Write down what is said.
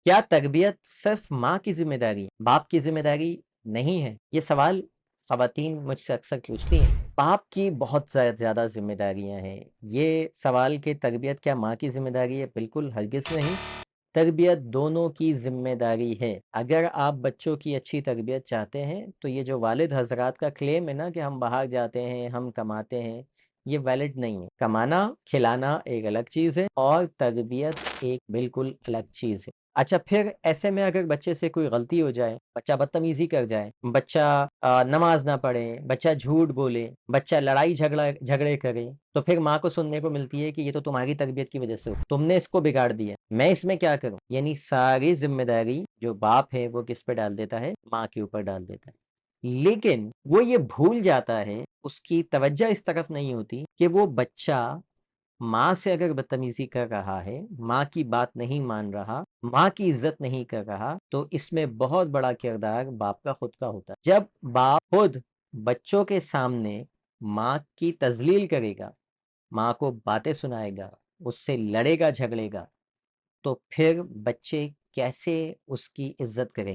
क्या तरबियत सिर्फ माँ की ज़िम्मेदारी है, बाप की ज़िम्मेदारी नहीं है? ये सवाल ख़वातीन मुझसे अक्सर पूछती हैं। बाप की बहुत ज़्यादा ज़िम्मेदारियाँ हैं। ये सवाल कि तरबियत क्या माँ की ज़िम्मेदारी है? बिल्कुल हरगिज़ नहीं। तरबियत दोनों की ज़िम्मेदारी है। अगर आप बच्चों की अच्छी तरबियत चाहते हैं, तो ये जो वालिद हज़रात का क्लेम है ना कि हम बाहर जाते हैं, हम कमाते हैं, ये वैलिड नहीं है। कमाना, खिलाना एक अलग चीज़ है और तरबियत एक बिल्कुल अलग चीज़ है। अच्छा, फिर ऐसे में अगर बच्चे से कोई गलती हो जाए, बच्चा बदतमीज़ी कर जाए, बच्चा नमाज़ ना पढ़े, बच्चा झूठ बोले, बच्चा लड़ाई झगड़े करे, तो फिर माँ को सुनने को मिलती है कि ये तो तुम्हारी तरबियत की वजह से हुआ, तुमने इसको बिगाड़ दिया, मैं इसमें क्या करूँ? यानी सारी ज़िम्मेदारी जो बाप है वो किस पे डाल देता है? माँ के ऊपर डाल देता है। लेकिन वो ये भूल जाता है, उसकी तवज्जो इस तरफ नहीं होती कि वो बच्चा माँ से अगर बदतमीज़ी कर रहा है, माँ की बात नहीं मान रहा, माँ की इज़्ज़त नहीं कर रहा, तो इसमें बहुत बड़ा किरदार बाप का खुद का होता है। जब बाप खुद बच्चों के सामने माँ की तज़लील करेगा, माँ को बातें सुनाएगा, उससे लड़ेगा झगड़ेगा, तो फिर बच्चे कैसे उसकी इज़्ज़त करेंगे?